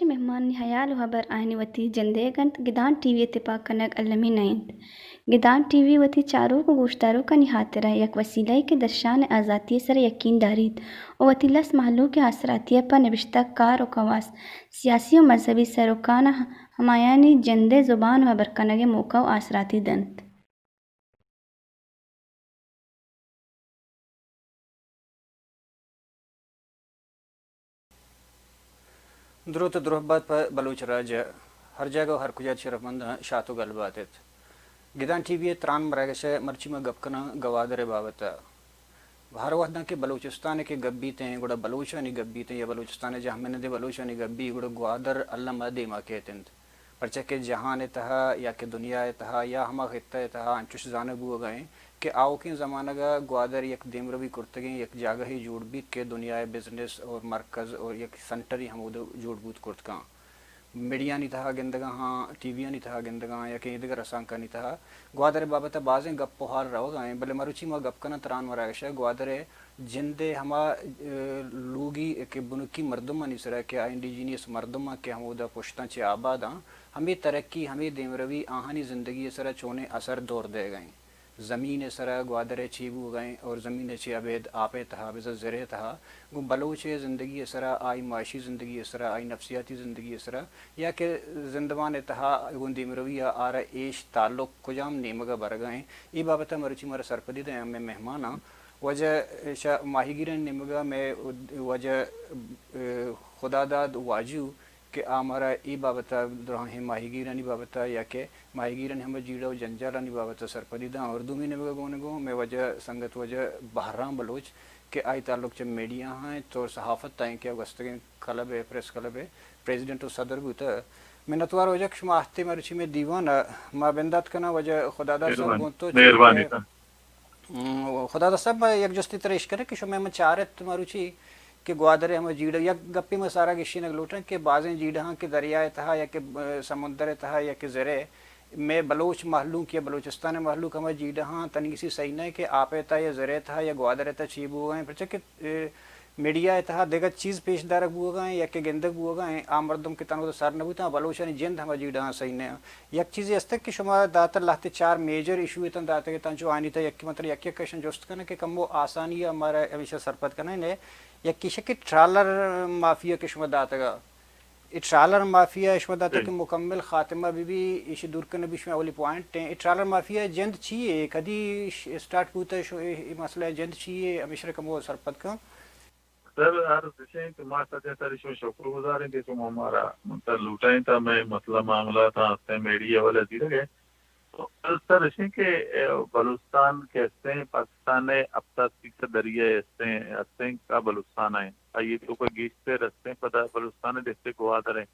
ورش مهمان نهيال وهبر آهني وتي جندگنت گدان T V اتفاق کنگ علمی نائند گدان ٹی وی وتی چاروں کو گوشتاروں کا نہاترہ یک وسیلہ کے درشان آزادی سر یقین دارید و وتی لس محلوں کے اثراتیہ پر نوشتہ کار و کواس سیاسی و مذہبی سروکان ہمایانی جندے زبان و برکنگ موقع و اثراتی دنت. درود درهبات په بلوچ راجع هر جگه و هر کجا شرفمند شاتو گلباتت گدان ٹی وی تران مراگش مرچی میں گپکنا گوادر بابتا ہر وقت کہ بلوچستان کے گبی تھے گوڑا بلوچانی گبی تھے یا بلوچستان جہاں میں نے دے بلوچانی گبی گوڑا گوادر اللہ مدی ما کہتند پرچہ کہ جہان تہا یا کہ دنیا تہا یا ہما خطہ تہا انچوش جانب ہو گئے کہ آؤ کی زمانہ گا گوادر یک دیمروی کرتگیں یک جاگہ ہی جوڑ بیت کے دنیا بزنس اور مرکز اور یک سنٹری ہمود جوڑ بوت کرتکاں میڈیا نہیں تھا گندگاں ہاں ٹی وی نہیں تھا گندگاں یا کہ دیگر رسان کا نہیں تھا گوادر بابت بازیں گپ پوہار رہو گئے بلے مروچی ما گپ کنا تران مراگش گوادر جندے ہما لوگی کہ بنکی مردمہ نہیں سرا کہ انڈیجینیس مردمہ کہ ہمودا پشتاں چے آباداں ہمیں ترقی ہمیں دیمروی آہانی زندگی سرا چونے اثر دور دے گئیں زمین سرا گوادر چیبو گئیں اور زمین چی عبید آپے تہا بزا زرے تہا گو بلوچ زندگی سرا آئی معاشی زندگی سرا آئی نفسیاتی زندگی سرا یا کہ زندوان تہا گندی مروی آرہ ایش تعلق کجام نیمگا برگائیں ای بابتا مرچی مرا سرپدی دیں میں مہمانا وجہ ماہی گیرن نیمگا میں وجہ خدا داد واجو کہ آمارا ای بابتا درہاں ماہی گیرانی بابتا یا کہ ماہی گیرن ہم جیڑا و جنجالانی بابتا سرپدی دیں اور دومی نیمگا گونگو میں وجہ سنگت وجہ بحران بلوچ کہ آئی تعلق چھ میڈیا ہیں تو صحافت تائیں کہ اگستگیں کلب ہے پریس کلب ہے پریزیڈنٹ و صدر بوتا میں نتوار وجہ شما آہتے مرچی میں دیوانا ما بندات کنا وجہ خدا دا صاحب گونتو مہربانی خدا دا صاحب یک جستی تریش کرے کہ شما میں چارت مروچی کہ گوادر ہم جیڑا یک گپی میں سارا گشی نگ لوٹن کہ بعضیں جیڑا ہاں کہ دریائے تہا یا کہ سمندر تہا یا کہ زرے میں بلوچ محلوں کی بلوچستان محلوں کا میں جیڑا ہاں تنگیسی صحیح نہیں کہ آپے تھا یا زرے تھا یا گوادر تھا چیبو گئے پرچہ کہ میڈیا تہا دیگر چیز پیش دارک بو گئے یا کہ گندگ بو گئے عام مردم کے تنو سار نبوتا بلوچانی جند ہم جیڑا ہاں صحیح نہیں یک چیز اس تک کہ شما داتر لاتے چار میجر ایشو تن داتے تن جو آنی تھا یک مطلب یک کویشچن جوست کرنا کہ کم وہ آسانی ہمارا ہمیشہ سرپت کرنا ہے یک کیشہ کہ ٹرالر مافیا کے شما داتا گا ٹرالر مافیا شما داتا کہ مکمل خاتمہ بھی ایشی دور کرنے بھی شما اولی پوائنٹ ہیں ٹرالر مافیا جند چیئے کدی سٹارٹ کوتا ہے مسئلہ جند چیئے ہمیشہ کم وہ سرپت کا سر ہر دشیں کہ ماں ساتھ سر اس میں شکر گزار ہیں کہ تم ہمارا منتر لوٹائیں تھا میں مسئلہ معاملہ تھا ہستے میڈیا والے دی رہے تو سر اسیں کہ بلوچستان کے ہستے ہیں پاکستان نے اب تک سے دریائے ہستے ہیں کا بلوچستان ہے آئیے تو کوئی گیشتے رستے ہیں پتہ بلوچستان ہے جستے گوادر ہیں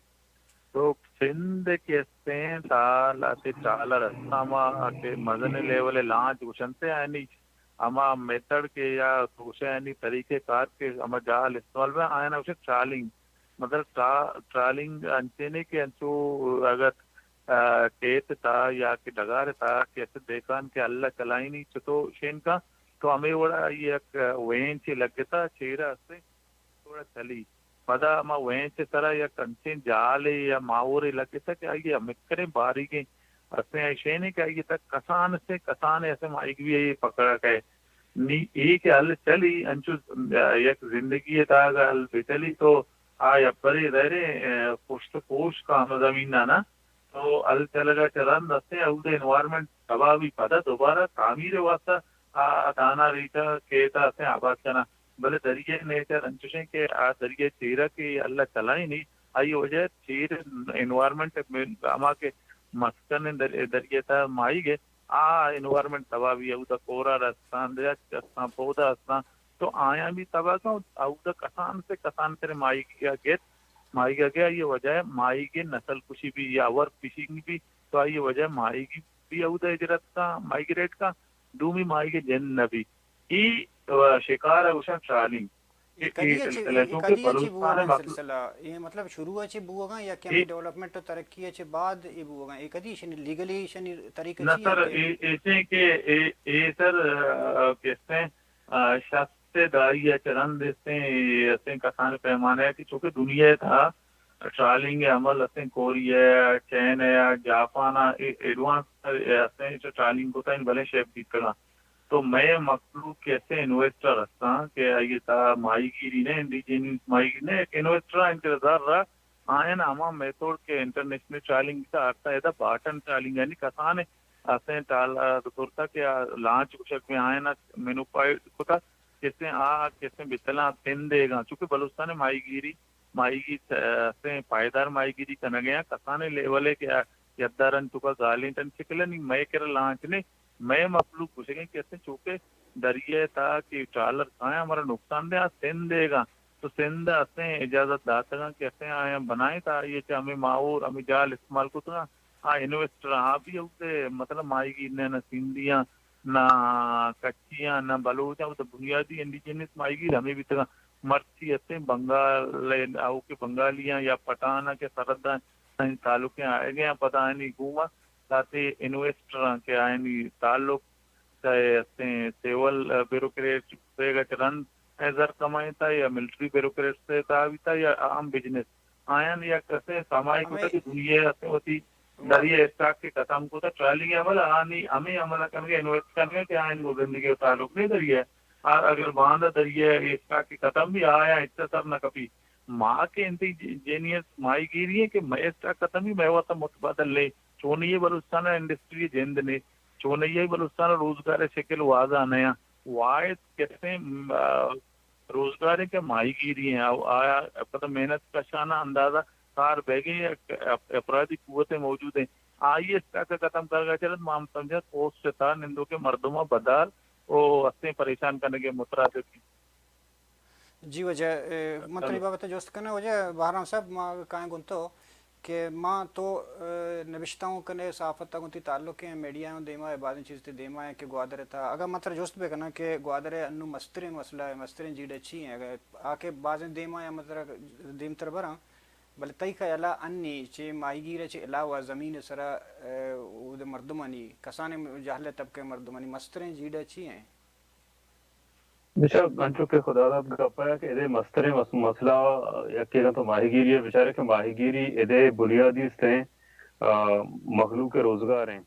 تو سندھ کے ہستے ہیں لاتے چالا رستہ ماں کے مدن لیولے لانچ گشنتے ہیں نہیں اما میتھڈ کے یا یعنی طریقہ کار کے اما جال استعمال میں آیا نا اسے ٹرالنگ مطلب ٹرالنگ انچینے کے انچو اگر کیت تھا یا کہ ڈگار تھا کہ ایسے دیکھان کہ اللہ چلائی نہیں چھتو شین کا تو ہمیں وڑا یہ ایک وین چی لگے تھا چیرہ سے تھوڑا چلی پدا اما وین چی طرح یا کنچین جال یا ماوری لگے تھا کہ آئیے مکریں باری گئیں اسے ایشے نہیں کہ آئیے تک کسان ایسے مائک بھی یہ پکڑا گئے ایک حل چلی انچو یک زندگی تھا اگر حل بچلی تو آیا پری رہے پشت پوش کا ہم زمین نا تو حل چل گا چلن رستے اود انوائرمنٹ تباہ بھی پتا دوبارہ تعمیر واسطہ دانا ریتا کہتا اسے آباد کرنا بلے دریئے نیچر انچوشیں کہ دریئے چیرہ کی اللہ چلائی نہیں آئی وجہ چیر انوائرمنٹ اما کے مسکن دریئے تھا مائی گئے انوائرمنٹ تباہ بھی ہے کورا رستان دیا چستان پودا رستان تو آیا بھی تباہ کا اودا کسان سے کسان تیرے مائی کا گیا یہ وجہ ہے مائی کی نسل کشی بھی یا ور فشنگ بھی تو یہ وجہ مائی کی بھی اودا اجرت کا مائگریٹ کا دومی مائی کے جن نبی یہ شکار ہے اسے ٹرالنگ مطلب شروع اچھی بوگا یا کہ ڈیولپمنٹ تو ترقی اچھی بعد یہ بوگا ایک ادی شنی لیگلی شنی طریقہ نہ سر ایسے کہ اے سر کہتے ہیں شخص داری یا چرن دیتے ہیں ایسے کسان پیمانے کہ چونکہ دنیا تھا ट्रायलिंग अमल असें कोरिया चैन या जापान एडवांस असें ट्रायलिंग को ताइन भले शेप दिखना तो मैं मकलू कैसे इन्वेस्टर हस्ता के ये ता माईगिरी ने इंडिजिनियस माईगिरी ने एक इन्वेस्टर इंतजार रहा आयन आमा मेथड के इंटरनेशनल ट्रायलिंग का अर्थ है बाटन ट्रायलिंग यानी कसाने असें टाल दुर्ता के लॉन्च कुछ में आयन मेनू पॉइंट को था कैसे बितला पिन देगा चूंकि बलूचिस्तान माईगिरी माईगी से पायदार माईगिरी कन गया कसाने लेवल है क्या यद्दारन तुका गाली टन चिकलन मैं कर लॉन्च ने मैं मपलू पूछेंगे कैसे चूंकि दरिया था कि ट्रालर कहाँ हमारा नुकसान दे सिंध देगा तो सिंध असें इजाजत दाता कैसे आए बनाए था ये हमें माहौर हमें जाल इस्तेमाल को तो इन्वेस्टर भी उसे मतलब माईगी न सिंधियाँ ना कच्चियाँ ना बलूचा तो बुनियादी इंडिजिनियस माईगी हमें भी तक मर्ची असें बंगाल आओ के बंगालियाँ या पठाना के सरदा तालुके आए गए पता नहीं घूमा ताते इन्वेस्टर के आए ताल्लुक सिविल ब्यूरोक्रेट से रन एजर कमाईता या मिलिट्री ब्यूरोक्रेट से ताविता या आम बिजनेस आयन या कैसे सामाजिक होता कि दुनिया ऐसे होती दरिया स्टॉक के खत्म को था ट्रायलिंग अमल आनी हमें अमल करके इन्वेस्ट करने के आयन वो जिंदगी ताल्लुक नहीं दरिया और अगर बांध दरिया स्टॉक के खत्म भी आया इतना सर न कभी माँ के इंडिजीनियस माई गिरी है कि मैं स्टॉक खत्म ही मैं वो मुतबादल ले चोनिये बलूचिस्तान इंडस्ट्री जेंद ने चोनయ్య बलूचिस्तान रोजगार शक्ल वाजा नया वायद कैसे रोजगार के माहीगिरी हैं आया पता मेहनत कशाना अंदाजा कार बैगे अपराधी कुवतें मौजूद हैं आइए इसका खत्म कर गया चलत माम समझा पोस्ट से था निंदो के मर्दुमा बदार वो अस्ते परेशान करने के मुतराद की जी वजह मंत्री बाबत जोस्त करने वजह बहराम साहब माँ काएं गुंतो कि माँ तो नविश्ताओं कने साफत तक उनती ताल्लुक हैं मीडिया में देमा है बाद चीज़ ते देमा है कि ग्वादर था अगर मतलब जोस्त भी करना कि ग्वादर अन्नू मस्तरिन मसला है मस्तरिन जीड अच्छी हैं अगर आके बाद देमा या मतलब देम तरबरा बल तई का अला अन्नी चे माईगीर चे अलावा ज़मीन सरा उद मर्दमानी कसाने जाहले तबके मर्दमानी मस्तरिन जीड अच्छी हैं बेशक अंचो के खुदादा गप्पा है कि इधे मस्तरे मसला यकीनन तो माहीगीरी है बेचारे के माहीगीरी इधे बुनियादी से मखलूक रोजगार हैं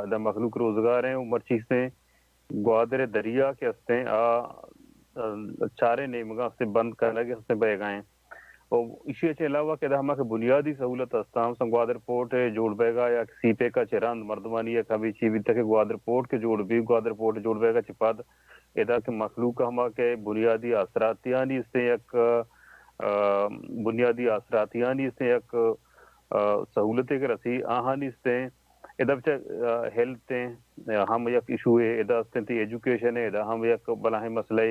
द मखलूक रोजगार हैं उमर चीज से ग्वादर दरिया के हस्ते चारे नेमगा से बंद करने के हस्ते बह गए और इसी के अलावा के हमारे बुनियादी सहूलत हस्ता हम ग्वादर पोर्ट जोड़ बेगा या सीपे का चिरांद मर्दमानी या कभी चीवी तक ग्वादर पोर्ट के जोड़ भी ग्वादर पोर्ट जोड़ बेगा चिपाद इधर के मखलूक हम के बुनियादी असरातियानी से एक बुनियादी असरातियानी से एक सहूलत के रसी आहानी से इधर हेल्थ हम एक इशू है इधर एजुकेशन है इधर हम एक बलाहे मसले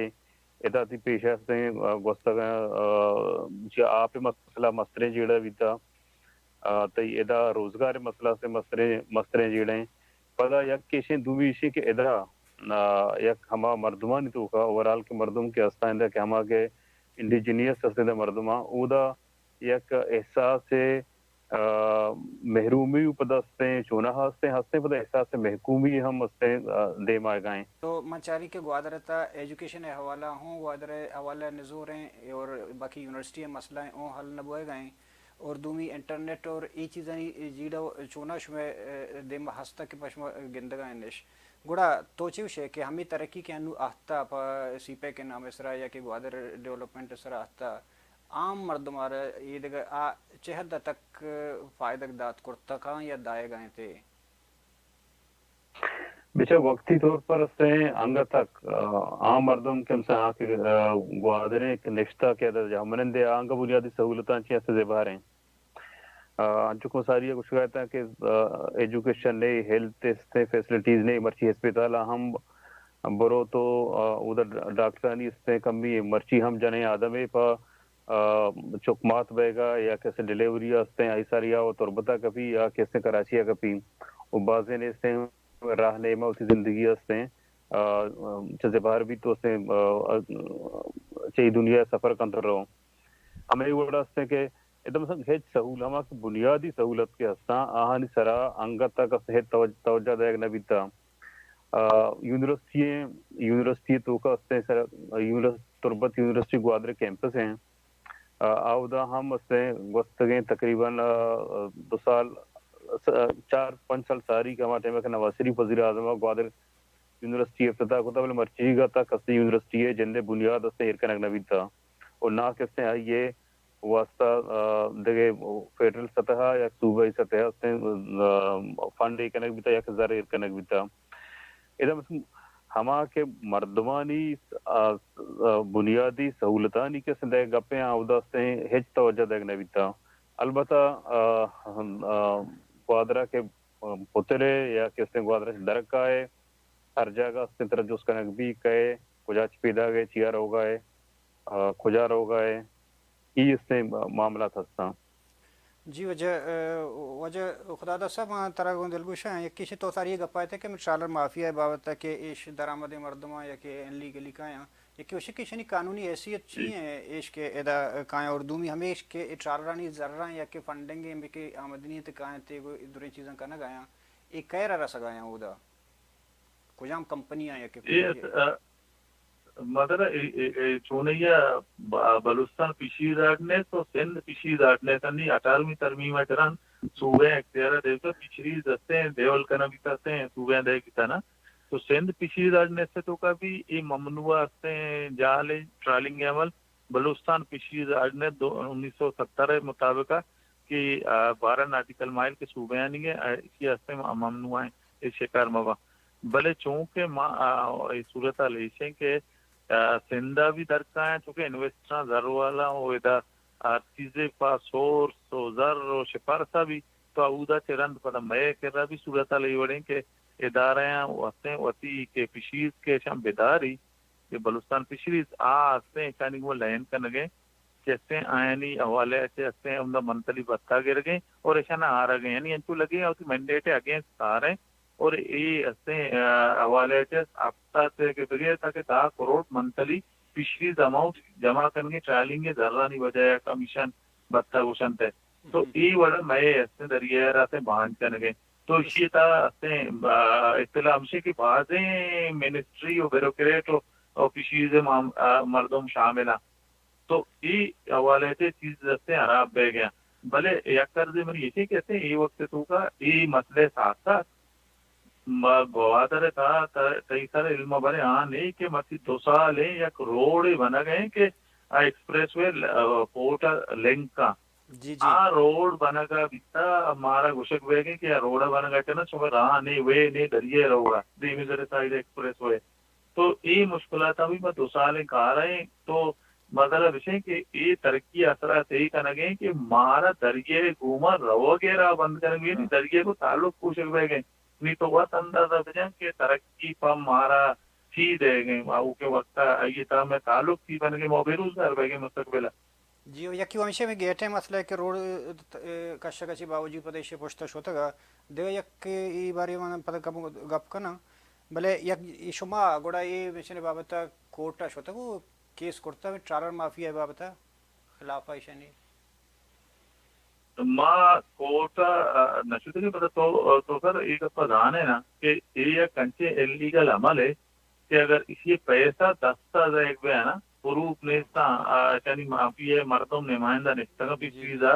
इधर ती पेशा से गोस्तग आप मसला मस्तरे जेड़ा बीता तो इधर रोजगार मसला से मस्तरे जेड़े पता या केशे दूवी इशे के इधर एक हमा मर्दमान तो का ओवरऑल के मर्दम के अस्तांदा के हमा के इंडिजिनियस अस्ते मर्दमा उदा एक एहसास से महरूमी उपदस्ते चुना हस्ते पता एहसास से महकूमी हम हस्ते दे मार गए तो मचारी के ग्वादरता एजुकेशन हवाला हूँ ग्वादर हवाला नजूर हैं और बाकी यूनिवर्सिटी मसला हैं वो हल न बोए गए और दूमी इंटरनेट और ये चीज़ें जीडा चुना शुमे दे हस्ता के पश्म गिंदगा निश गुड़ा तोचिव शे कि हमें तरक्की के अनु आहता सीपे के नाम इसरा या कि ग्वादर डेवलपमेंट इसरा आहता आम मर्दमार ये देगा चेहद तक फायदा दात कुर्ता का या दाए गए थे बेशक वक्ती तौर पर से अंग तक आम मर्दम के हमसे आके ग्वादरे के निष्ठा के दर हमने दे अंग बुनियादी सहूलतां ची ऐसे दे बाहर हैं अंचुको सारी कुछ कहता है कि एजुकेशन नहीं हेल्थ से फैसिलिटीज नहीं मर्ची अस्पताल हम बरो तो उधर डॉक्टरानी इससे कमी मर्ची हम जने आदमे पर चुकमात बेगा या कैसे डिलीवरी हस्ते आई सारी आओ तुरबता कभी या कैसे कराची या कभी उबाजे ने इससे राह नेमा उसी जिंदगी हस्ते जैसे बाहर भी तो से चाहिए दुनिया सफर कर रहा हूँ हमें वो हस्ते के एकदम संग हेच सहूल हम बुनियादी सहूलत के हस्ता आहानी सरा अंगता का सहेत तवज्जा देग नबीता यूनिवर्सिटी तो का हस्ते सर तुरबत यूनिवर्सिटी ग्वादर कैंपस हैं आउदा हम उससे गुस्तगे तकरीबन 2 साल 4-5 साल सारी का टाइम का नवाज शरीफ वजीर आजम ग्वादर यूनिवर्सिटी इफ्तिताह को तबल मर्ची का था कस्ती यूनिवर्सिटी है जिंदे बुनियाद उससे इरकन नबी था और ना किसने आई ये वास्ता देगे फेडरल सतह या सूबाई सतह उसने फंड इरकन भी था या हजार इरकन भी था इधर हमा के मर्दमानी बुनियादी सहूलतानी के संदे गप्पे आउदा से हिच तवज्जो देखने भी था अलबत्ता ग्वादरा के पुतरे या किसने ग्वादरा से दरक का है हर जगह से तरह जो उसका नकबी कहे कुछ पैदा गए चियार हो गए खुजार हो गए ये इसने मामला था जी वजह खुदा दा सब तरह दिलगुश हैं किसी तो सारी गप्पा थे कि मिसालर माफिया बाबत है कि इश दरामद मर्दमा या कि लीगली काया या कि उसे किसी नहीं कानूनी हैसियत चाहिए इश के एदा काया उर्दू में हमें इश के इचारानी जर्रा या कि फंडिंग में के आमदनी ते काया ते को इधर चीज़ें करना गाया एक कह रहा सगाया उदा कुछ हम कंपनियां या कि मतलब चुनैया बलूचिस्तान पीशीदार ने तो सिंध पीशीदार ने तनी 18वीं तरमीम चरन सूबे अख्तियार देवता पिछड़ी दस्ते देवल कना भी करते हैं सूबे दे की ना तो सिंध पीशीदार ने से तो का भी ये ममनुआ से जाले ट्रालिंग अमल बलूचिस्तान पीशीदार ने 1970 मुताबिक कि 12 नाटिकल माइल के सूबे यानी इसकी हस्ते ममनुआ है इस शिकार मवा भले चूंकि सूरत हाल के सिंधा भी दरका है चूंकि इन्वेस्टर जर वाला हो इधर चीजें पा सोर्स तो जर और सिफारसा भी तो उदा चरंद पर मैं कर रहा भी सूरत हाल वड़े के इदारे वते वती के पिशीज के शाम बेदारी के बलूचिस्तान पिशीज आस्ते कानी वो लाइन करने गए कैसे आयनी हवाले ऐसे हस्ते उनका मंतली बत्ता गिर गए और ऐसा ना आ रह गए यानी इनको लगे और मैंडेट अगेंस्ट आ रहे और ये हस्ते हवाले आफ्ता से के बगैर ताकि 10 करोड़ मंथली फिशरीज अमाउंट जमा करने ट्रायलिंग जर्रा नहीं बजाया कमीशन बत्ता घोषण थे तो ये बड़ा मैं हस्ते दरिया रास्ते बांध करने गए तो इसी तरह हस्ते इतला हमसे की बाजें मिनिस्ट्री और ब्यूरोक्रेट और फिशरीज मर्दों शामिल है तो ये हवाले से चीज हस्ते खराब बह गया भले एक कर्ज में ये कहते हैं ये वक्त तो का ये मसले साथ साथ गवादर का कई सारे इल्म बने हाँ नहीं कि मसी 2 साल है या रोड बना गए कि एक्सप्रेस वे पोर्ट लिंक का जी आ रोड बना का बिता हमारा घुसक वे कि रोड बना गए ना सुबह रहा नहीं वे नहीं दरिए रहोगा दीमिजर साइड एक्सप्रेस वे तो ये मुश्किलात अभी मैं 2 साल कहा रहे तो मतलब विषय कि ये तरक्की असरा सही करना गए कि मारा दरिए घूमा रहोगे रहा बंद करेंगे नहीं दरिए को ताल्लुक पूछक वे गए नहीं तो वह अंदाजा बजा कि तरक्की पर मारा थी दे गए माऊ के वक्त ये तरह में ताल्लुक थी बन गए बेरोजगार बह गए मुस्तकबिल जी यकी वंशे में गेटे मसले के रोड कशकची बावजूद प्रदेश पुष्ट होता देव यक ई बारी मन पद कब गप कना भले यक शुमा गोड़ा ये मिशन बाबत कोर्ट होता वो केस करता में ट्रालर माफिया बाबत खिलाफ आइशनी माँ कोटा नशुद्ध नहीं पता तो सर एक प्रधान है ना कि ये कंचे इलीगल अमल है कि अगर इसी पैसा दस्तावेज है ना प्रूफ ने यानी माफिया मर्दों नुमाइंदा ने चीजा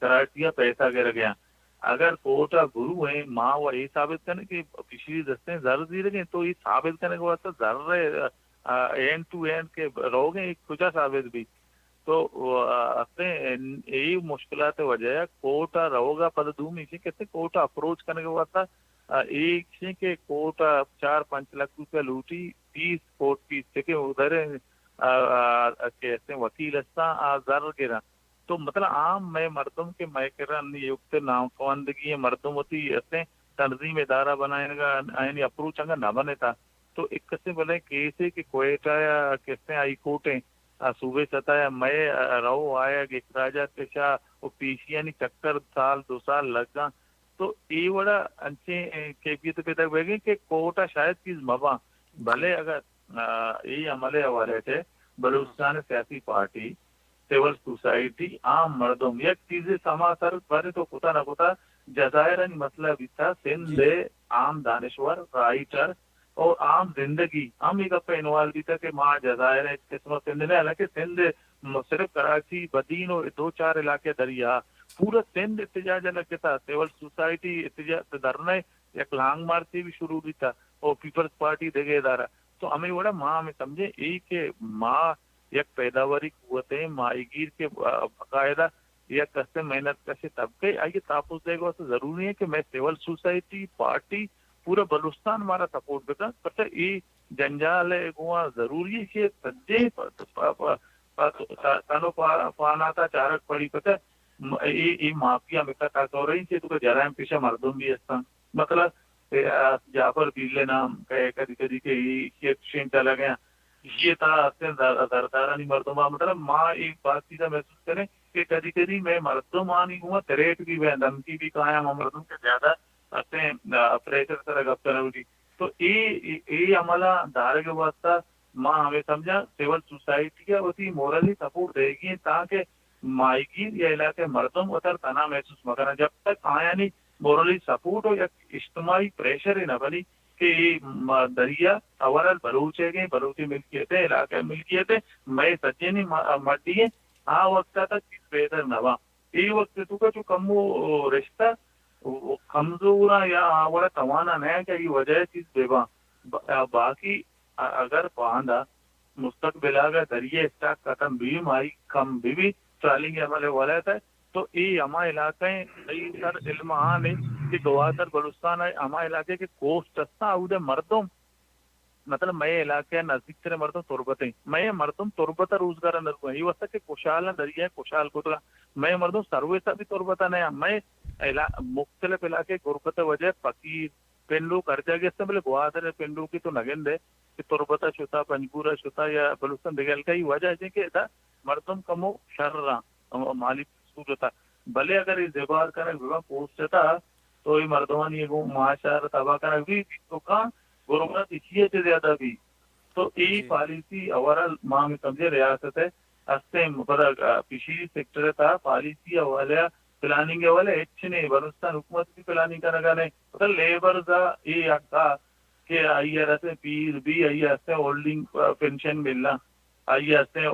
कराटिया पैसा गिर गया अगर कोटा गुरु है माँ वो ये साबित करने की पिछली दस्ते जर दी रहे तो ये साबित करने के वास्ते जर एंड टू एंड के रहोगे खुदा साबित भी तो अपने यही मुश्किलात वजह कोर्ट रहोगा पद दूम इसी कहते कोर्ट अप्रोच करने के वास्ता एक के कोर्ट 4-5 लाख रुपया लूटी 30 कोर्ट फीस के उधर कहते वकील जर गिरा तो मतलब आम मैं मर्दों के मैकरा युक्त नामकवंदगी मर्दों होती ऐसे तंजीम इदारा बनाएगा अप्रोच अंगा न बने था तो एक किस्म बोले केस है कि कोयटा या किसने हाई कोर्ट है सूबे सताया मैं रहो आया कि राजा पेशा वो पीछियानी चक्कर 2 साल लगा तो ये बड़ा अच्छे कैफियत पैदा हुए कि कोटा शायद चीज मवा भले अगर ये हमारे हवाले से बलूचिस्तान सियासी पार्टी सिविल सोसाइटी आम मर्दों एक चीजें समाचार बारे तो कुता ना कुता जजायर मसला भी था सिंध आम दानिश्वर राइटर और आम जिंदगी हम एक इन्वॉल्व भी था कि माँ जजायर किस्म सिंध ने हालांकि सिंध सिर्फ कराची बदीन और 2-4 इलाके दरिया पूरा सिंध एहतजाज लगे था सिविल सोसाइटी एहतजाज धरना एक लांग मार्च भी शुरू भी था और पीपल्स पार्टी देगेदारा तो हमें बड़ा माँ हमें समझे एक माँ एक पैदावारी कुवते माहीगीर के बाकायदा या कसे मेहनत कसे तबके आइए तापुस देगा तो जरूरी है कि मैं सिविल सोसाइटी पार्टी पूरा बलूचिस्तान हमारा सपोर्ट बेटा पर ये जंजाल है गुआ जरूरी है कि सज्जे तानो पानाता चारक पड़ी पता ये माफिया में कथा कर रही थी तो जराइम पेशा मर्दों भी असता मतलब जाफर बिल्ले नाम कहे कदी कदी के ये शेन चला गया ये था दरदारा नहीं मर्दों मतलब माँ एक बात सीधा महसूस करें कि कदी कदी मैं मर्दों माँ नहीं हुआ तेरेट भी वह धमकी भी कहा मर्दों के ज्यादा असते प्रेशर तरह गप करोगी तो ये हमारा धारे के वास्ता माँ हमें समझा सिविल सोसाइटी का उसी मोरली सपोर्ट देगी ताकि मायगी या इलाके मर्दों उतर तना महसूस मगर जब तक आया नहीं मोरली सपोर्ट हो या इज्तिमाई प्रेशर ही न बनी कि दरिया अवरल बलूचे के बलूची मिल्कियतें इलाके मिल्कियतें मैं सच्चे नहीं मटी है आ वक्त तक किस बेहतर नवा ये वक्त तुका जो कम वो रिश्ता कमजोर या आवड़ा तवाना नहीं क्या ये वजह चीज बेबा बाकी अगर बांधा मुस्तकबिला का दरिया स्टाक खत्म भी माई कम भी ट्रालिंग हमारे वाला था तो ये हमा इलाके सर इल्म नहीं कि गवादर बलूचिस्तान है हमा इलाके के कोस्ट अस्ता उधर मर्दों मतलब मैं इलाके नजदीक से मर्दों तुरबते मैं मर्दों तुरबता रोजगार नरको ये वस्ता के कुशाल दरिया कुशाल कोतला मैं मर्दों सर्वे सा भी तुरबता नहीं मैं मुख्तलिफ इलाके गुरबत वजह फकीर पेंडू कर्जा के बोले गुआदर पेंडू की तो नगेंदे कि तुरबता शुता पंजपुरा शुता या बलूचिस्तान दिगल का ही वजह है कि मर्दों कमो शर्रा मालिक सूरता भले अगर इस देवार का विवाह पोस्ट था तो ये मर्दवान ये माशार तबाह का भी तो का गुरबत इसी से ज्यादा भी तो ये पॉलिसी ओवरऑल माँ में समझे रियासत है अस्ते पिछली सेक्टर था पॉलिसी हवाले प्लानिंग वाले ಹೆಚ್ಚಿನ ಬಲೂಚಿಸ್ತಾನ್ हुकूमत की प्लानिंग करने नहीं मतलब लेबर का ये आता कि आइए रहते पीर भी आइए रहते होल्डिंग पेंशन मिलना आइए रहते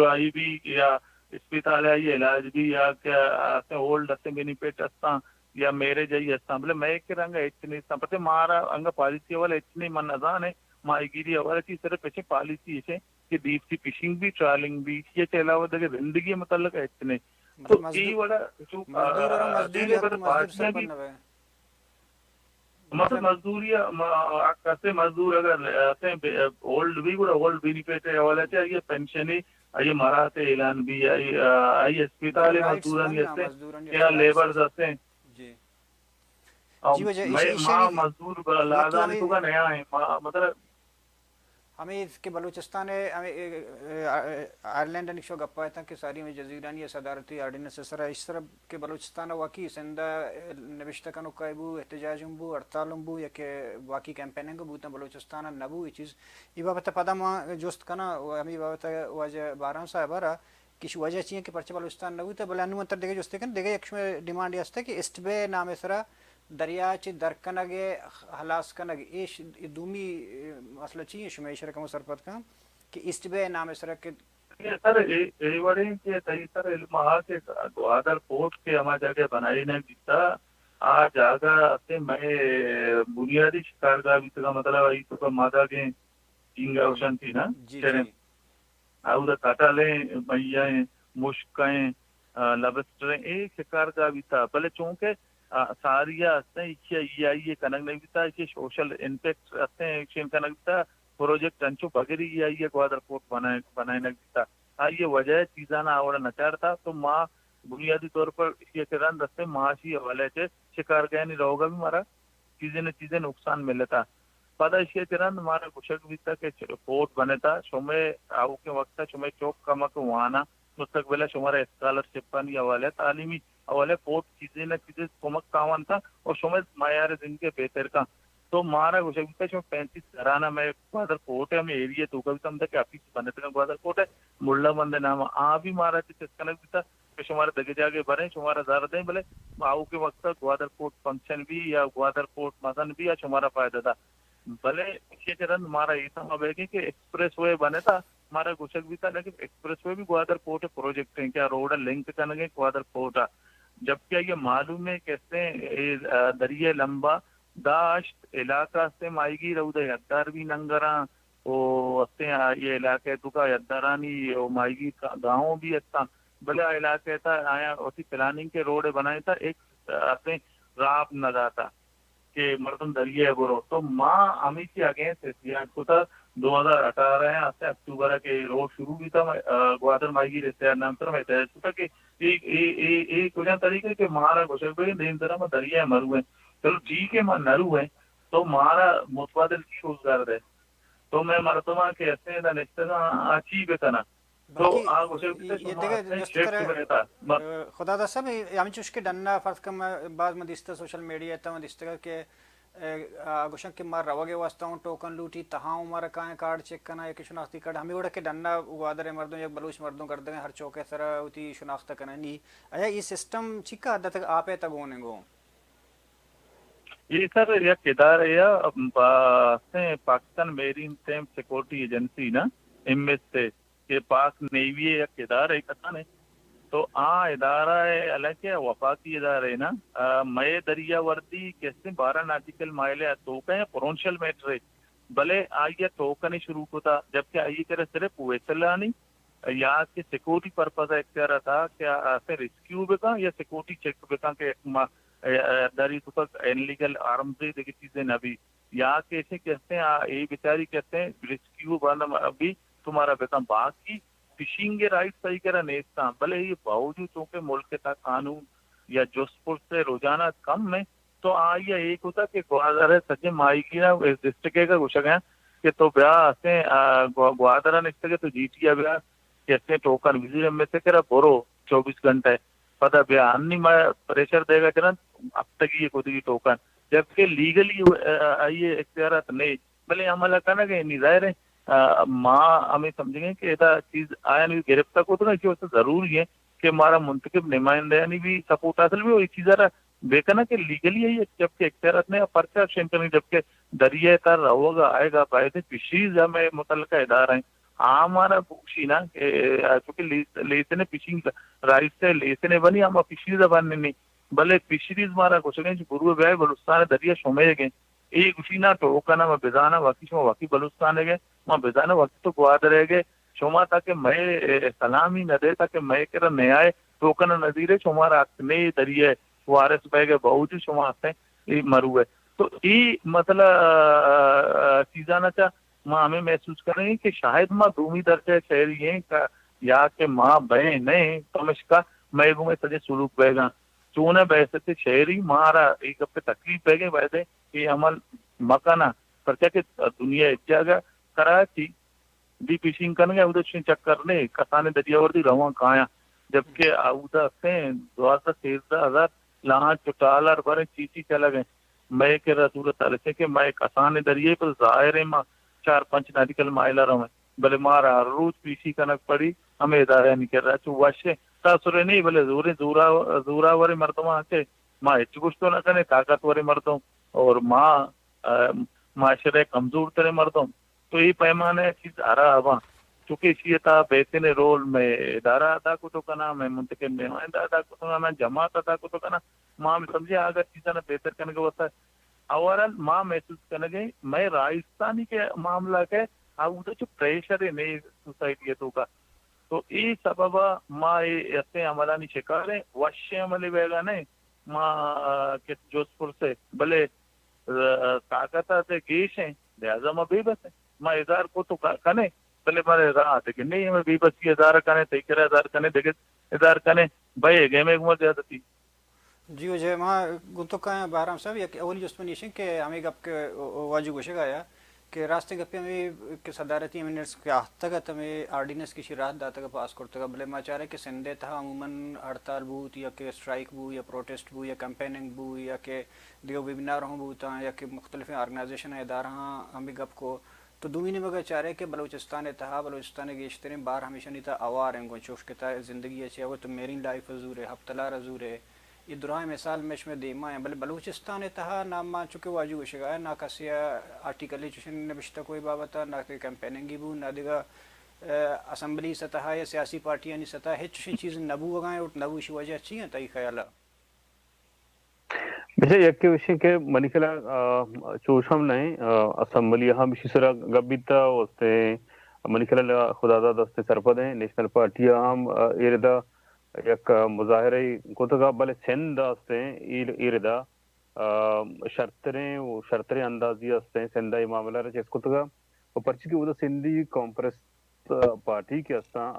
आई भी या अस्पताल आइए इलाज भी या क्या रहते होल्ड रहते बेनिफिट अस्ता या मैरिज आई अस्ता बोले मैं के रंग ಹೆಚ್ಚಿನ पते मारा अंग पॉलिसी वाले ಹೆಚ್ಚಿನ मन अजान है माईगिरी वाले की सिर्फ पीछे पॉलिसी है कि डीप सी फिशिंग भी ट्रॉलिंग भी ये के अलावा देखिए जिंदगी मतलब ಹೆಚ್ಚಿನ तो ये वाला जो मतलब मजदूरी कैसे मजदूर अगर ओल्ड भी ओल्ड बेनिफिट है वाला ये पेंशन ये मराठे ऐलान भी आई अस्पताल मजदूर क्या लेबर जाते हैं मजदूर लादा का नया है मतलब हमें इसके बलूचिस्तान है हमें आयरलैंड निशो गप्पा था कि सारी में जजीरानी या सदारती आर्डिनेंस सरा इस तरह के बलूचिस्तान वाकई सिंधा नविश्ता का नुकाइबू एहतजाजुम्बू हड़तालुम्बू या के वाकई कैंपेनिंग को बूता बलूचिस्तान नबू ये चीज़ ये बाबत पता माँ जोस्त का ना हमें बाबत वजह 12 साल बारा किसी वजह चाहिए कि पर्चे बलूचिस्तान नबू तो बलानु मंत्र देखे जोस्ते कन देखे एक डिमांड ये कि इस्टबे नामे सरा दरियाची दरकनगे हलास कनगे ये दूमी मसला चाहिए शुमेशर का सरपत का कि ईस्ट बे नाम सर के सर ये बड़े के तई सर महा के ग्वादर पोर्ट के हमारे जगह बनाई ने जीता आ जागा से मैं बुनियादी शिकार का भी का मतलब आई तो माता के इंगा ओशन थी ना चले आउदा काटाले मैया मुश्कें लबस्टर एक शिकार का भी था भले चूंकि सारिया ये कनक नगता ये सोशल इम्पैक्ट कनकता प्रोजेक्ट अंचो बगरी ये ग्वादर पोर्ट बनाए नगता ये वजह चीजाना आवड़ा नचार था तो माँ बुनियादी तौर पर ये किरण दस्ते माशी हवाले से शिकार गया नहीं रहोगा भी मारा चीजें नुकसान मिले था पता इसके किरण हमारा कुशक भी था कि पोर्ट बने था शुमे आओ के वक्त शुमे चौक कमक वहाना मुस्तकबिला शुमारा स्कॉलरशिप पानी हवाले तालीमी हवाले पोर्ट चीजें न चीजें कोमक कावन था और शुमे मायार दिन के बेहतर का तो मारा कुशक भी था 35 घराना में ग्वादर कोट है हमें एरिया तो कभी समझा कि ऑफिस बने थे ग्वादर कोट है मुल्ला बंदे नाम आ भी मारा कनक भी था शुमारा दगे जाके भरे शुमारा ज़्यादा दें भले आओ के वक्त ग्वादर कोट फंक्शन भी या ग्वादर कोट मसन भी या शुमारा फायदा था भले ये चरण हमारा ये था कि एक्सप्रेस वे बने था हमारा गुशक भी था, लेकिन एक्सप्रेस वे भी ग्वादर पोर्ट प्रोजेक्ट है क्या रोड लिंक करने ग्वादर पोर्ट, जब क्या ये मालूम है कैसे दरिया लंबा दाश्त इलाका से मायगी रउद यद्दार भी नंगरा ओ अते ये इलाके तुका यद्दारानी ओ मायगी गाँव भी अच्छा बड़ा इलाके था आया उसी प्लानिंग के रोड बनाए था एक अपने राप नदा था कि मर्दम दरिया गुरो तो माँ अमित के अगेंस्ट को था 2018 है से अक्टूबर के रोड शुरू भी था ग्वादर मायगी रिश्तेदार नाम पर मैं तय चुका कि एक कुछ तरीके के मारा घुसे हुए दिन तरह में दरिया मरू है चलो ठीक है मां नरू है तो मारा मुतबादल की रोजगार है तो मैं मरतमा के ऐसे ना निश्चित अच्छी बेतना तो आग उसे ये देखे खुदा दा सब हम चुस्के डन्ना फर्ज कम बाद में दिसता सोशल मीडिया ता दिसता के आगोशन के मार रवागे वास्ता हूँ टोकन लूटी तहाँ हमारा कहाँ कार्ड चेक करना एक शनाख्ती कार्ड हमें उड़ा के डन्ना वादर मर्दों या बलूच मर्दों कर देंगे हर चौके तरह उती शनाख्त करना नहीं अया ये सिस्टम चिका हद तक आप है तक होने गो ये सर या किधर या Pakistan marine time security agency ना इनमें से के पाक नेवी या किधर है कथा ने तो इदारा है अलग है वफाकी इदारा है ना मय दरिया वर्दी कैसे 12 नाटिकल माइले तो कहें पोटेंशियल मैटर भले आइए टोकन शुरू होता जबकि आइए करे सिर्फ वेसलानी या के सिक्योरिटी पर्पज है क्या था क्या ऐसे रेस्क्यू बेका या सिक्योरिटी चेक बेका के दरी तो इनलीगल आर्म्स देखी चीजें न भी या कैसे कहते हैं ये बेचारी कहते हैं रेस्क्यू बन अभी तुम्हारा बेका बाकी फिशिंग के राइट सही करा नेता भले ये बावजूद चूंकि मुल्क का कानून या जोधपुर से रोजाना कम में तो ये एक होता कि ग्वादर सच्चे माई की ना इस डिस्ट्रिक्ट का कुछ है कि तो ब्याह से ग्वादर निकल तो जीटी ब्याह कैसे टोकन विजिट में से करा बोरो 24 घंटे पता ब्याह अन्नी प्रेशर देगा कि ना अब तक ये खुद की टोकन जबकि लीगली ये इख्तियार नहीं भले हमारा कहना कि नहीं जाहिर है माँ हमें समझेंगे कि ऐसा चीज आया नहीं गिरफ्तार को तो ना कि उससे जरूरी है कि हमारा मुंतखब नुमाइंदा यानी भी सपोर्ट हासिल भी वही चीज बेकना कि लीगली है जबकि इख्तियार ने पर्चा शेम करनी जबकि दरिया तर होगा आएगा बायद फिशरीज हमें मुतल्लिका इदारा है हमारा पूछी ना क्योंकि लेसे ने फिशिंग राइट से लेसे ने बनी हम फिशरीज बनने नहीं भले फिशरीज हमारा कुछ गुरु व्याय बलुस्तान दरिया शोमे गए एक उसी ना टोकना मैं बेजाना वाकी शो वाकी बलुस्तान है मां बेजाना वक्त तो गुआद रह गए शोमा ताकि मैं सलामी न दे ताकि मैं कर न्याय टोकन नजीरे शोमारा ने दरिया वारस बह गए बावजूद शोमा आते मरू है तो ये मतलब चीजा ना चाह माँ हमें महसूस करेंगे कि शायद माँ दूमी दर्जे शहरी है का या के माँ बह नहीं तो मैं घूमे सजे सुलूक बहेगा चूने बैसे थे शहरी मारा एक अपने तकलीफ बह गए वैसे कि अमल मकाना पर्चा के दुनिया इच्छा कराची दी फिशिंग करने उधर चक्कर ने कसाने दरियावर्दी रवा काया जबकि उधर से 13,000 लाहा चुटालर भरे चीची चला गए मैं के रसूल से कि मैं कसाने दरिये पर जाहिर है माँ 4-5 नारिकल माइला रहा भले मारा रोज पीसी कनक पड़ी हमें इदारा नहीं कर रहा चु वशे तासुरे नहीं भले जोरे जोरावरे मर्दों के माँ हिच कुछ तो न करे ताकतवरे मर्दों और माँ माशरे कमजोर तरह मर्दों तो ये पैमाने चीज आ रहा हवा चूंकि इसी था बेहतरीन रोल में इदारा अदा को तो करना मैं मुंतकिल नुमाइंदा अदा को तो मैं जमात अदा को तो करना माँ में समझे अगर चीज़ा ने बेहतर करने को होता है ओवरऑल माँ महसूस करने गई मैं राजस्थानी के मामला के उधर जो प्रेशर है नई सोसाइटी तो का तो ये सबब माँ ये ऐसे अमलानी शिकार है वश्य अमली वेगा नहीं माँ के जोधपुर से भले ताकत से गेश है लिहाजा मैं बेबस है माँ इधर को तो कने भले मारे रहा थे कि नहीं मैं बेबस की इधर कने तेकरा इधर कने देखे इधर कने भाई गए में घुमा जाता थी जी वजह माँ गुंतो का बाराम साहब या अवली जुस्मनीशन के हमें गप के वाजू गोशेगा या कि रास्ते गप्पे में के सदारती मिनट्स के तक हमें आर्डिनेंस की शिरात दाता का पास करते का भले माचार है कि संदे था अमूमन हड़ताल बूत या के स्ट्राइक बू या प्रोटेस्ट बू या कैंपेनिंग बू या के दियो वेबिनार हों बूता या कि मुख्तलिफ ऑर्गेनाइजेशन इदारा हमें गप को तो दुमीने मगर चाह रहे कि बलूचिस्तान तहा बलूचिस्तान गेश्तरीन बार हमेशा नहीं था आवार हैं चोश के था ज़िंदगी अच्छी है वो तो मेरी लाइफ हजूर है हफ्तला रजूर है ये दुराए मिसाल में इसमें देमा है बल बलूचिस्तान तहा नाम मा चुके वाजू वशगा ना कसिया आर्टिकल चुशन ने बिश्ता कोई बाबत ना कोई कैंपेनिंग बू ना दिगा اسمبلی سطح یا سیاسی پارٹیاں سطح ہچ چیز نبو وگائیں اور نبو شی وجہ چی ہیں تئی خیال بچے یک کے وشے کے منیکلا چوشم نہیں اسمبلی ہم اسی طرح گبیتا ہوتے منیکلا خدا داد دستے سرپد ہیں نیشنل پارٹی ہم ایردا یک مظاہرے کوتگا بلے سند ہستے ہیں ایردا شرطریں اندازی ہستے ہیں سندہ یہ معاملہ رہے جس کوتگا وہ پرچی کی وہ سندھی کانفرنس پارٹی کے ہستا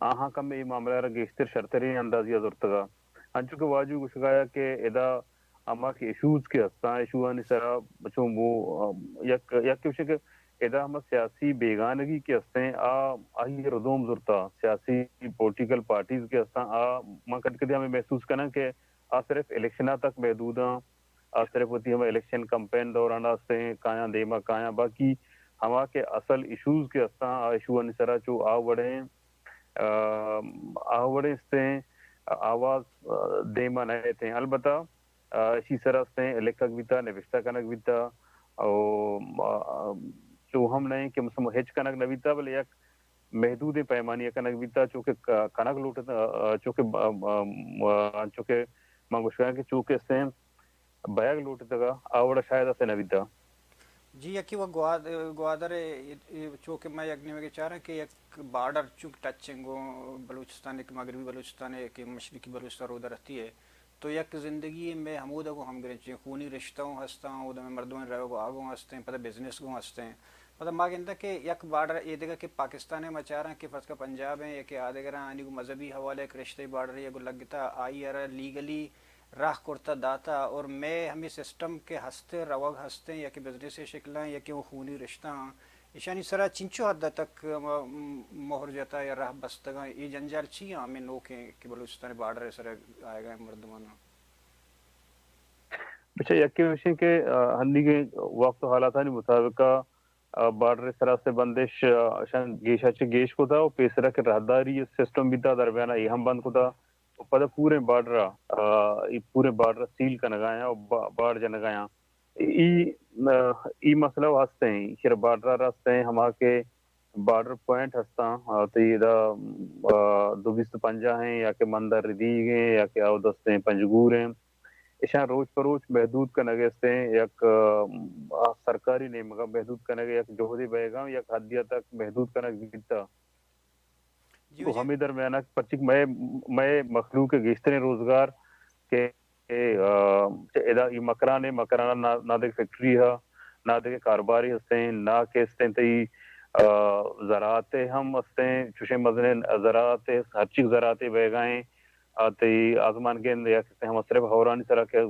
آہاں کم یہ معاملہ رہے گیشتر شرطریں اندازی ازورتگا انچو کے واجو گشگایا کہ ادا اما کے ایشوز کے ہستا ایشو آنی سرا بچوں وہ یک کے وشے کے ادا ہم سیاسی بیگانگی کے ہستے ہیں آہی ردوم زرتا سیاسی پولیٹیکل پارٹیز کے ہستا ماں کٹ کدی ہمیں محسوس کرنا کہ صرف الیکشنہ تک محدود ہیں صرف ہوتی ہمیں الیکشن کمپین دوران ہستے ہیں کایاں دیما کایاں باقی ہما کے اصل ایشوز کے ہستا ایشو آنی سرا چو وڑے اس ہیں آواز دیما نئے تھے البتہ اسی طرح سے لکھک بھی تھا نوشتہ کنک بھی تھا جو ہم نہیں کہ مسلم ہچ کنک نوی تھا بلے یک محدود پیمانی کنک بھی تھا چونکہ کنک لوٹ چونکہ منگوشکا کہ چونکہ سے بیگ لوٹ تھا آوڑا شاید سے نوی تھا جی یکی وہ گوادر چونکہ میں یکنی میں چاہ رہا ہوں کہ یک بارڈر چونکہ ٹچنگوں بلوچستان ایک مغربی بلوچستان ایک مشرقی بلوچستان ادھر رہتی ہے تو یک زندگی میں ہمودہ کو ہم گرے چاہیے خونی رشتوں ہستا ہوں ادھر میں مردوں میں رہو گو آگوں ہستے ہیں پتہ بزنس کو ہستے ہیں پتہ ماں کہتا کہ یک بارڈر یہ دیکھا کہ پاکستان میں چاہ رہا ہیں کہ فرض کا پنجاب ہیں یا کہ آدھے گرہ آنی کو مذہبی حوالے ایک رشتے بارڈر یا کو لگتا آئی ارہ لیگلی راہ کرتا داتا اور میں ہمیں سسٹم کے ہستے روگ ہستے یا کہ بزنس شکلیں یا کہ وہ خونی رشتہ ہیں ایشانی سرا چنچو حد تک مہر جاتا یا راہ بستگاں یہ جنجال چی ہیں ہمیں نوکیں کہ بلوچستان بارڈر سر آئے گا مردمانہ بچہ یکی وشے کے ہندی کے وقت حالاتانی مطابقہ بارڈر سرا سے بندش گیشا چھ گیش کو تھا اور پیسرا کے راہداری سسٹم بھی تھا درمیانہ یہ ہم بند کو تھا پتہ پورے بارڈر سیل کا نگایا اور باڑ جا نگایا ای مسئلہ ہستے ہیں شر بارڈر ہستے ہیں ہما کے بارڈر پوائنٹ ہستا تو یہ دو بیست پنجہ ہیں یا کہ مندر ردیگ ہیں یا کہ آو دستے ہیں پنجگور ہیں ایشان روز پروز محدود کا نگستے ہیں یک سرکاری نہیں مگا محدود کا نگے یک جوہدی بیگام یک حدیہ تک محدود کا نگ بیتا تو ہمیں درمیانہ پرچک میں مخلوق کے گیشترین روزگار کے ادا یہ مکرانہ نہ دیکھ فیکٹری ہے نہ دیکھ کاروباری ہستے ہیں نہ کہ ہستے ہیں زراعت ہم ہستے ہیں چوشے مزنے زراعت ہر چیز زراعت بیگائیں تی آزمان کے یا کہتے ہیں ہم صرف ہورانی طرح کے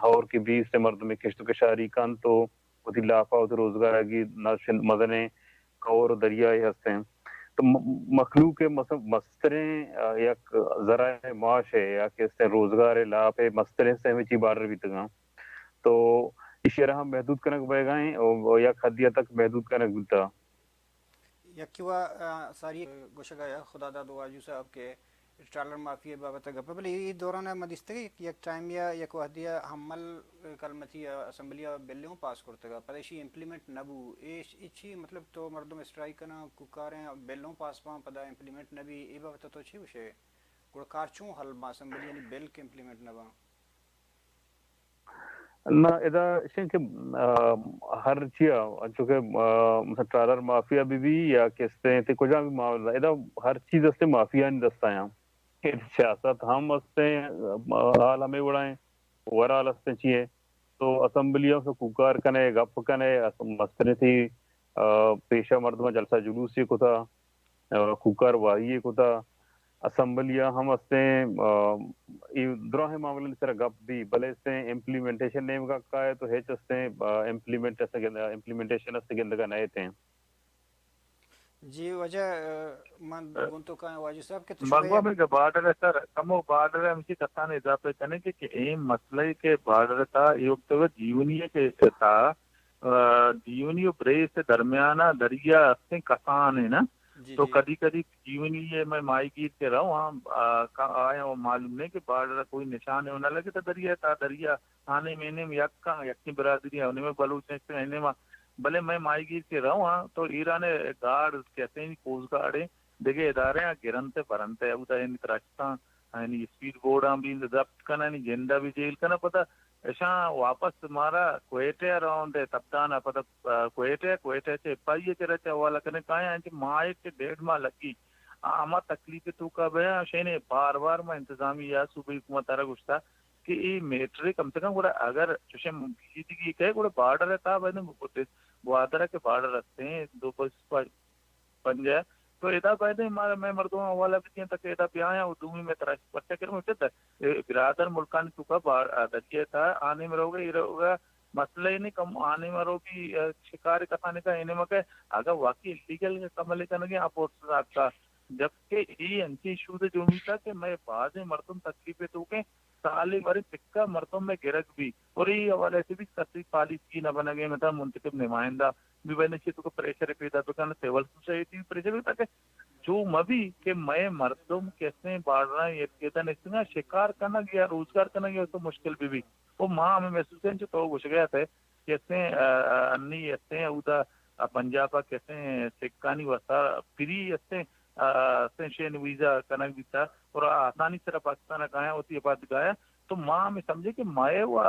ہور کی بیس سے مرد میں کشت کشاری کن تو وہ لافا ہوتی روزگار آگی مزنے کور دریا ہستے ہیں تو مخلوق کے مستریں یک ذرائع معاش ہے یا کہ اس سے روزگار لاپ ہے مستریں سے ہمیں چی بارڈر بھی تگاں تو اس شرح ہم محدود کنک بے گائیں اور یک حدیہ تک محدود کنک بلتا یکی وا ساری گوشگایا خدا داد واجو صاحب کے ٹرالر مافیا بابت گپا بلے یہ دوران مدستگی یک ٹائم یا یک وحدیہ حمل کلمتی اسمبلیہ بلیوں پاس کرتے گا پدیشی امپلیمنٹ نبو ایچی مطلب تو مردم اسٹرائک کرنا کاریں بلیوں پاس پاں پدا امپلیمنٹ نبی ای بابت تو چھی وشے گوڑ کار چون حل با اسمبلی یعنی بل کے امپلیمنٹ نبا نہ ادا شن کہ ہر چیا چونکہ مثلا ٹرالر مافیا بھی یا کستے ہیں کجا بھی معاملہ ادا ہر چیز استے مافیا نہیں دستا ہے سیاست ہم استے حال ہمیں اڑائیں ورال استے چیئے تو اسمبلیوں سے کوکار کنے گپ کنے مستنے تھی پیشہ مردمہ جلسہ جلوسی کو تھا کوکار واہیے کو تھا اسمبلیاں ہم استے دراہ معاملے سر گپ بھی بلے سے امپلیمنٹیشن نیم کا ہے تو ہیچ استے امپلیمنٹیشن استے گندگا نئے تھے جی وجہ من گنتو کا واجی صاحب کہ مغوا میں بارڈر ہے سر کمو بارڈر ہے ہمشی کسان اضافہ کرنے کہ این مسئلہ کے بارڈر تھا یہ وقت جیونی کے تھا جیونی و بریس سے درمیانہ دریا استے کسان ہے نا تو کدی کدی جیونی یہ میں مائی گیت کے رہا ہوں وہاں آئے وہ معلوم نہیں کہ بارڈر کوئی نشان ہے ہونا لگے تو دریا تھا دریا آنے میں یکی برادری ہے انہیں میں بلوچ انہیں میں भले मैं माईगीर के रहूँ तो ईरान गार्ड कहते हैं कोस्ट गार्ड है देखे इदारे गिरनते परनते उदा रास्ता स्पीड बोर्ड भी जब्त करना जेंडा भी जेल करना पता ऐसा वापस तुम्हारा क्वेटे अराउंड है तब्दाना पता क्वेटे से पाइए के रहते हवाला करने कहा है माए के 1.5 माह लगी आमा तकलीफ तू का भया शेने बार बार में इंतजामी या सूबे हुकूमत तारा गुस्सा कि ये मिलिट्री कम से कम गुड़ा अगर चुशे मुखीदी की कहे गुड़ा बॉर्डर है ता बने बॉर्डर के बॉर्डर रखते हैं दो पंजा तो इदा बायदे मार मैं मर्दों वाला भी तक इदा पिया दूमी में तरह पट्टे कर मुझे बिरादर मुल्कान तुका दरिया था आने में रहोगे ये रहोगा मसला ही नहीं कम आने में रहोगी शिकार कथाने का इन्हें मके अगर वाकई इलीगल कमले करने आप आपका जबकि ये अंची इशू जो भी था कि मैं बाद में मर्दों तकलीफे तो के साले बारी पिक्का मर्दों में गिरक भी और ये हवाले से भी कसी पॉलिसी न बना गए मतलब मुंतखब नुमाइंदा भी बने से तो प्रेशर पैदा तो करना सिविल सोसाइटी प्रेशर भी तक जो मभी कि मैं मर्दों कैसे बाढ़ रहा है ये शिकार करना गया रोजगार करना गया तो मुश्किल भी वो माँ हमें महसूस है जो तो घुस गया था कैसे अन्नी ऐसे उदा पंजाब कैसे सिक्कानी वसा फ्री ऐसे शेन वीजा कनक भी था और आसानी से पाकिस्तान गाया होती है बात गाया तो माँ हमें समझे कि माए वो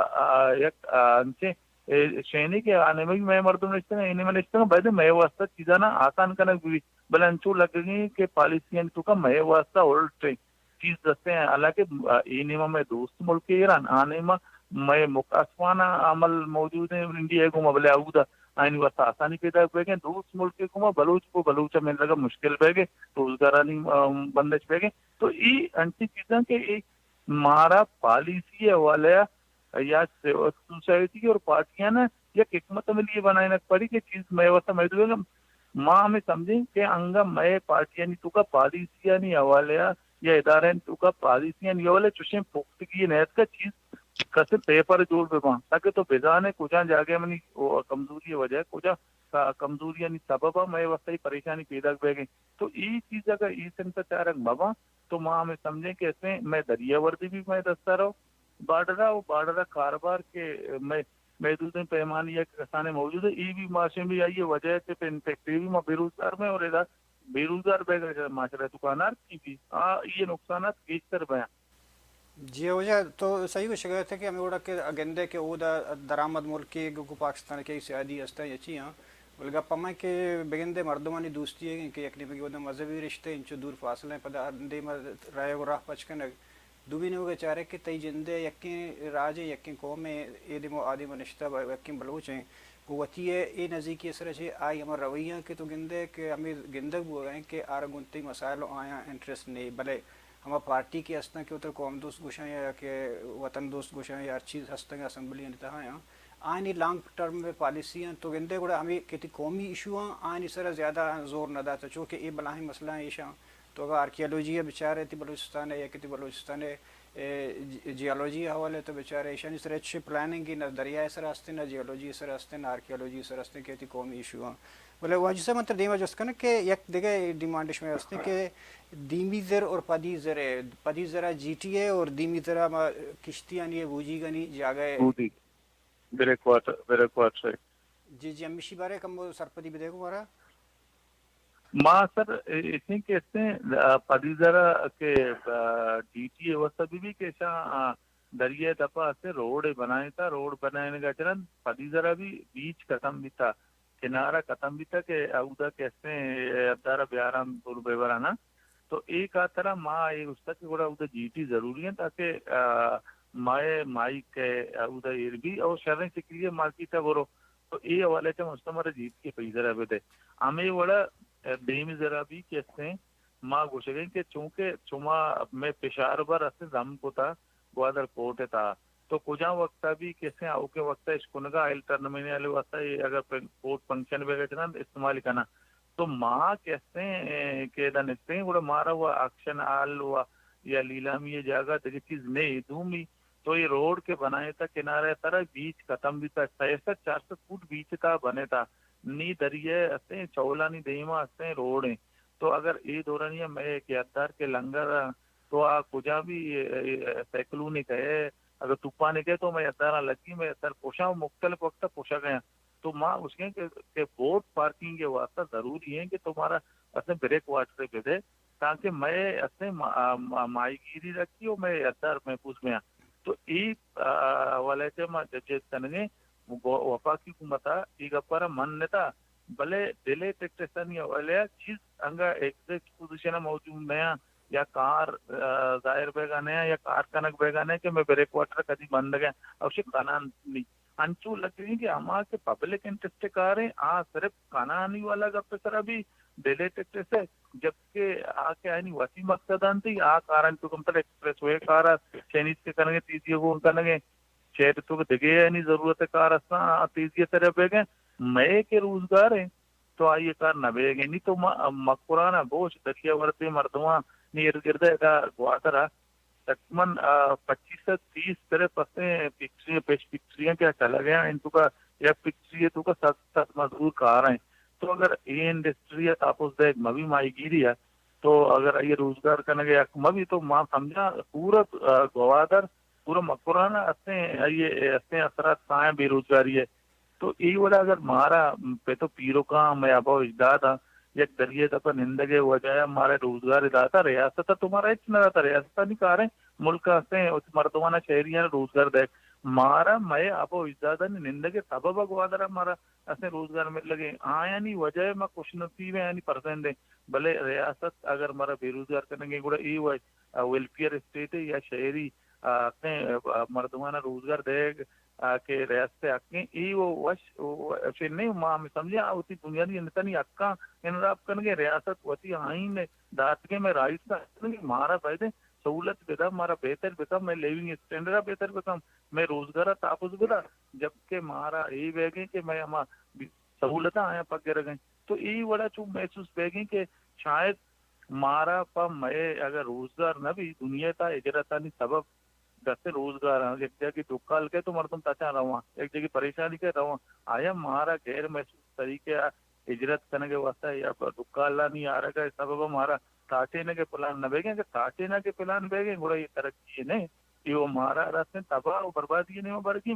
एक शैनी के आने में भी मैं मर्दों ने इन्हें मैंने इस बाद मैं वास्ता चीज़ा ना आसान कनक भी भले अंचू लगेगी कि पॉलिसी तो का मैं वास्ता उल्ट चीज दसते हैं हालांकि इन्हें में दोस्त मुल्क के ईरान आने में मैं मुकासवाना अमल मौजूद है इंडिया को भले आऊदा आइन वास्ता आसानी पैदा बेगे दोस्त मुल्क के को बलूच को बलूचा में लगा मुश्किल बेगे रोजगारानी बंदेज बेगे तो ये अंची चीज़ें के मारा पॉलिसी हवाले या सोसाइटी और पार्टियां ना या हिकमत में लिए बनाने पड़ी कि चीज मैं व्यवस्था मैं दूंगा माँ हमें समझें कि अंगा मैं पार्टियां नहीं तुका पॉलिसियां नहीं हवाले या इदारे तुका पॉलिसियां नहीं हवाले चुशे पुख्त की नहत का चीज कैसे पेपर जोड़ पे वहाँ ताकि तो बेजाने कुछ जागे मनी कमजोरी वजह कुछ कमजोरी यानी सबब मैं व्यवस्था ही परेशानी पैदा बेगे तो ये चीज अगर ई सेंटर चारक बाबा तो माँ हमें समझें कि इसमें मैं दरियावर्दी भी मैं दस्ता रहा बाडरा कारोबार के मैं दूसरे पैमाने या किसाने मौजूद है ये भी माशरे में आई वजह से फैक्ट्री भी बेरोजगार में और इधर बेरोजगार बैग माशरा दुकानदार की भी ये नुकसान किस तरह बया जी वजह तो सही को शिकायत है कि हमें उड़ा के अगेंदे के उदा दरामद मुल्क के गु पाकिस्तान के सियादी हस्ता यची यहाँ बल्कि पमा के बेगंदे मर्दमानी दोस्ती है कि यकनी में उदा मजहबी रिश्ते इंचो दूर फासले पदा अंदे में राय को राह पचकन दुबी ने चारे कि तई जिंदे यक्की राज यक्की कौम एदिमो आदिम निश्ता यक्की बलूच हैं कुवती है ये नज़दीकी असर से आई हमारे रवैया के तो गिंदे के हमें गिंदक हुआ है कि आर गुंती मसाइल आया इंटरेस्ट नहीं भले हम पार्टी के हस्ता के उतर कौम दोस्त गुशा या के वतन दोस्त गुशा या चीज़ हस्ता के असम्बली यहाँ आनी लॉन्ग टर्म में पॉलिसियाँ तो गिंदे गुड़ा हमें कितनी कौमी इशू आनी सर ज़्यादा जोर न दाता चूँकि ये बलाही मसला है ईशा तो अगर आर्कियोलॉजी है बेचारे थी बलूचिस्तान है या कितनी बलूचिस्तान है जियोलॉजी हवाले तो बेचारे ईशानी सर अच्छे प्लानिंग की न दरिया सर रास्ते न जियोलॉजी सर रास्ते न आर्कियोलॉजी सर रास्ते के कौमी इशू हैं बोले वह जिससे मतलब दीमा जस्ट ना कि एक देखे डिमांड इसमें रास्ते के दीमी ज़र और पदी ज़रा GTA और दीमी ज़रा किश्तियाँ नहीं बूझी गनी जागे ब्रेकवाटर जी अम्मिशी बारे कम सरपदी भी देखो हमारा माँ सर इतनी कैसे पदीजरा के DTA व्यवस्था भी कैसा दरिया दफा से रोड बनाया था रोड बनाने का चलन पदीजरा भी बीच खत्म भी था किनारा खत्म भी था कि उदा कैसे अदारा ब्यारा बेवराना तो एक आ तरह माँ एक उसका कि बड़ा उधर GT जरूरी है ताकि माए माई के उधर ये भी और शरण सिक्रिय मार्केट है वो तो ये हवाले से मुस्तमर जीत के पैसा रहे थे हमें बड़ा बेमी जरा भी कैसे माँ घुस गई कि चूंकि चुमा में पेशार बार असे दम को था ग्वादर कोर्ट था तो कुछ वक्त भी कैसे आओ के वक्त इसकुनगा आयल टर्नमिने वाले वक्त अगर कोर्ट फंक्शन वगैरह ना इस्तेमाल करना तो माँ कैसे के दनते गुड़ा मारा हुआ एक्शन आल हुआ या लीलामी ये जगह तो चीज नहीं दूमी तो ये रोड के बनाए था किनारे तरह बीच खत्म भी था 600-400 फुट बीच था बने था नी दरिया असे चौला नी देमा असे रोड है तो अगर ये दौरान मैं याददार के लंगर तो आ कुजा भी सैकलू ने कहे अगर तुप्पा ने कहे तो मैं यादार लगी मैं यादार पोषा मुख्तलिफ वक्त पोषा गया तो माँ उसके के बोट पार्किंग के वास्ते जरूरी है कि तुम्हारा असने ब्रेक वाटर पे दे ताकि मैं असने माईगिरी रखी और मैं अदर मैं उसमें तो ई वाले से मैं जज तनगे वफा की कुमता ई गप्परा मन नेता भले दिले टेक्टेशन या वाले चीज अंगा एग्जैक्ट पोजीशन मौजूद नया या कार जाहिर बेगा नया या कार कनक बेगा नया कि मैं ब्रेक वाटर कदी बंद गया अवश्य कानून नहीं अंचू लगती है कि हमारे के पब्लिक इंटरेस्ट कार है सिर्फ कानूनी वाला गप्पे सर अभी दिले टेक्टेस है जबकि आके आनी वसी मकसद थी आ कारण तो कम एक्सप्रेस वे कार चैनीज के करेंगे तीसरी को करेंगे शहर तो दिखे नहीं जरूरत है कार तीसरी तरह बेगे मैं के रोजगार है तो आइए कार न बेगे नहीं तो मकुराना बोझ दरिया वर्ते मर्दवा नी इर्द गिर्द ग्वातरा तकमन 25 से 30 तरह पस्ते पिक्चरियां क्या चला गया इन तुका या पिक्चरी तुका सत सत मजदूर कार है तो अगर ये इंडस्ट्री है तापुस दे मवी माईगिरी है तो अगर ये रोजगार करने के मवी तो मां समझा पूरा गवादर पूरा मकुराना असने ये असने असरात साए बेरोजगारी है तो ये वाला अगर मारा पे तो पीरो का मैं अभाव इजदाद एक दरिए तक निंदगे वजह हमारे रोजगार इदाता रियासत तुम्हारा इतना रहता रियासत नहीं कार है मुल्क से मर्दवाना शहरिया रोजगार दे मारा मैं अभाव इजदाद निंदगे सबब ग्वादर हमारा असने रोजगार मिल लगे आया नहीं वजह मैं कुछ नसीब है यानी परसेंट है भले रियासत अगर हमारा बेरोजगार करने गुड़ा ये वेलफेयर स्टेट है या शहरी अपने मर्दवाना रोजगार दे के रियासत अक्के ई वो वश फिर नहीं मां में समझे उसी बुनियादी इंसानी अक्का इनराब करने रियासत वती आइन दात के में राइट का मारा फायदे सहूलत बेदा मारा बेहतर बेका मैं लिविंग स्टैंडर्ड बेहतर बेका मैं रोजगार तापुस बेदा जबकि मारा ये बेगे कि मैं हम सहूलत आया पक्के रह गए तो ये बड़ा चू महसूस बेगे कि शायद मारा पर मैं अगर रोजगार न भी दुनिया का इजरता नहीं सबब दस रोजगार एक जगह दुकाल के तो मर्दम तचा रहा एक जगह परेशानी के रहा आया हमारा गैर महसूस तरीके हिजरत करने के वास्ते या दुकाला नहीं आ रहा है सबब हमारा ताटेने के प्लान न बेगे ताटेना के प्लान बेगे गुड़ा ये तरक्की नहीं कि वो मारा रास्ते तबाह बर्बादी नहीं हो बरगी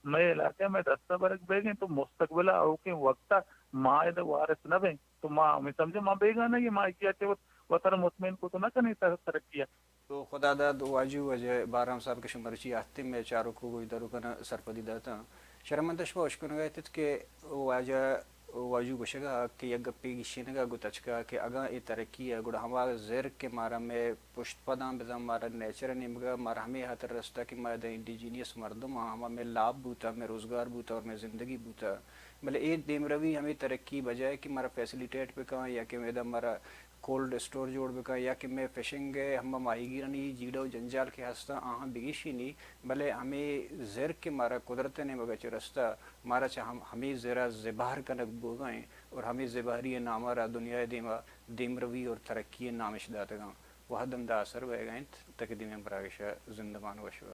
मैं इलाके में दस्ता बरक बेगे तो मुस्तकबिल के वक्त माँ वारिस न बे तो माँ मैं समझे माँ बेगा ना ये माँ की अच्छे वतर मुतमिन को तो ना करनी तरक्की तो खुदा दाद वाजू वजह बाराम साहब के शुमरची आते में चारों को इधर कना सरपदी दाता शर्मंदश पोश कन गए थे कि वाजा वाजू बशगा कि यग गप्पी गिशिनगा गुतचका कि अगा ए तरक्की है गुड़ा हमारा ज़ेर के मारा में पुष्ट पदाम बेजा मारा नेचर निमगा मारा हमें हाथ रास्ता कि मैं द इंडिजीनियस मर्दम हमा में लाभ बूता में रोज़गार बूता और में ज़िंदगी बूता भले ए देमरवी हमें तरक्की बजाय कि मारा फैसिलिटेट पे कहाँ या कि मेरा मारा कोल्ड स्टोर जोड़ बेका या कि मैं फिशिंग हम माहीगिरनी जीडो जंजाल के हस्ता आहा बिगिशी नहीं भले हमें ज़ेर के मारा कुदरत ने मगर रस्ता मारा चाह हमें ज़रा ज़बार कनक बोगाएँ और हमें ज़बारी नामारा दुनिया देमा देमरवी और तरक्की नामिश दातगा वह दमदा असर वह गए तकदीम परागशा जिंदमान वशवा